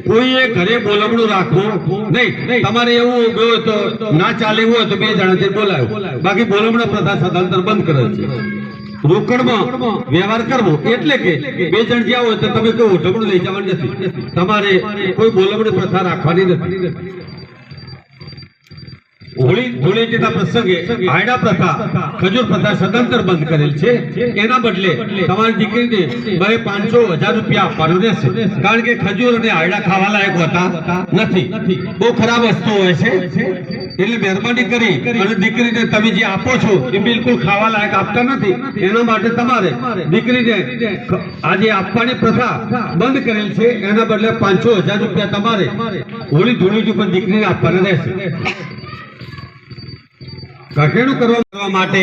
કોઈએ ઘરે બોલમણું રાખવું નહીં. તમારે એવું હોય તો ના ચાલે હોય તો 2 જણાથી બોલાયો, બાકી બોલમણો પ્રથા સદંતર બંધ કરે છે. રોકડમાં વ્યવહાર કરવો એટલે કે 2 જણ જ્યાં હોય તો તમે કોઈ ઓઢમણું લઈ જવાનું નથી. તમારે કોઈ બોલમણી પ્રથા રાખવાની નથી. ધૂળેટીના પ્રસંગે આયડા પ્રથા, ખજૂર પ્રથા સદંતર બંધ કરેલ છે. એના બદલે તમારી દીકરીને 500-1000 રૂપિયા આપવાનું રહેશે, કારણ કે ખજૂર અને આયડા ખાવા લાયક હોતા નથી, બહુ ખરાબ વસ્તુ હોય છે. એટલે મહેરબાની કરી અને દીકરીને તમે જે આપો છો એ બિલકુલ ખાવા લાયક આપતા નથી. એના માટે તમારે દીકરીને આજે આપવાની પ્રથા બંધ કરેલ છે. એના બદલે 500-1000 રૂપિયા તમારે હોળી ધૂળેટી પર દીકરીને આપવાના રહેશે. ઘરેણું કરવા માટે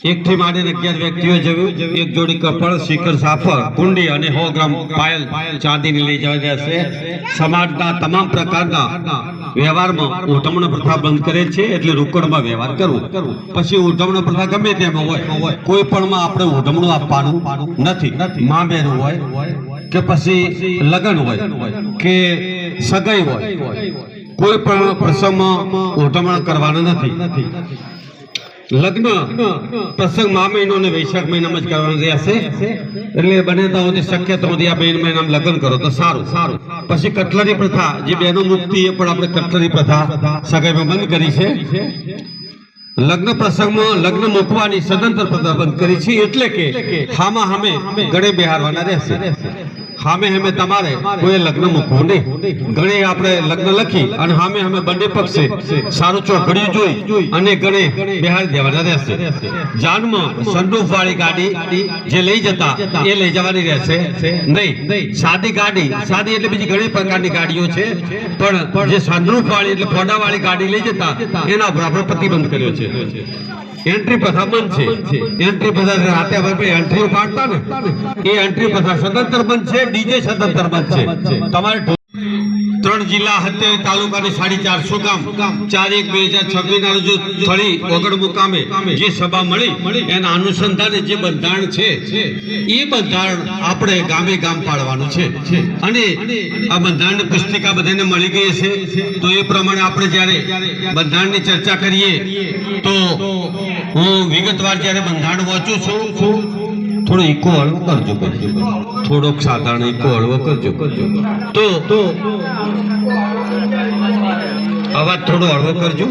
1 થી માંડીને 11 વ્યક્તિઓ જવું, 1 જોડી કપડ, શિખર, સાફર, કુંડી અને 100 ગ્રામ પાયલ ચાંદીની લઈ જવા રહેશે. સમાજના તમામ પ્રકારના વ્યવહારમાં ઉઠમણ પ્રથા બંધ કરે છે, એટલે રોકડમાં વ્યવહાર કરવો. પછી ઉઠમણ પ્રથા ગમે તેમાં હોય, કોઈ પણમાં આપણે ઉઠમણું આપવાનું નથી. મામેરું હોય કે પછી લગ્ન હોય કે સગાઈ હોય, કોઈ પણ પ્રસંગમાં ઉઠમણ કરવાનું નથી. લગ્ન પ્રસંગ મા મહિનો અને વૈશાખ મહિનામાં જ કરવાનું રહેશે. એટલે બને તો શક્ય તો આ 2 મહિનામાં લગ્ન કરો તો સારું. પછી કટલરી પ્રથા, જે બહેનો મુક્તિ એ પણ આપણે કટલરી પ્રથા સગાઈમાં બંધ કરી છે. લગ્ન પ્રસંગમાં લગ્ન મૂકવાની સદંતર પ્રથા બંધ કરી છે, એટલે કે હામાં હામે ગળે બેહારવાના રહેશે. હામે હામે તમારે કોઈ લગ્ન મૂકવું નહીં. ગણે આપણે લગ્ન લખી અને હામે હામે બંને પક્ષે સારું ચોઘડિયું જોઈ અને ગણે બેહાડી દેવાના રહેશે. જાનમાં સનરૂફ વાળી ગાડી જે લઈ જતા એ લઈ જવાની રહેશે નહીં. સાદી ગાડી, સાદી એટલે બીજી ઘણી પ્રકારની ગાડીઓ છે, પણ જે સનરૂફ વાળી એટલે ફોડા વાળી ગાડી લઈ જતા એના ઉપર આપણે પ્રતિબંધ કર્યો છે. એન્ટ્રી પ્રથા બંધ છે. એન્ટ્રી પ્રથા રાતે આપણે એન્ટ્રીઓ કાઢતા ને, એ એન્ટ્રી પ્રથા સદંતર બંધ છે. ડીજે સદંતર બંધ છે. તમારે 3 જિલ્લા 70 તાલુકાની 450 ગામ 4/1/2026 ના રોજ થળી ઓગણ મુકામે જે સભા મળી એના અનુસંધાને જે બંધારણ છે એ બંધારણ આપણે ગામે ગામ પાડવાનું છે. અને આ બંધારણની પુસ્તિકા બધાને મળી ગઈ છે. તો એ પ્રમાણે આપણે જ્યારે બંધારણની ચર્ચા કરીએ તો હું વિગતવાર જ્યારે બંધારણ વાંચું છું, થોડો ઇકો હળવો કરજો, થોડોક સાધારણ ઇકો હળવો કરજો. તો અવાજ થોડો હળવો કરજો.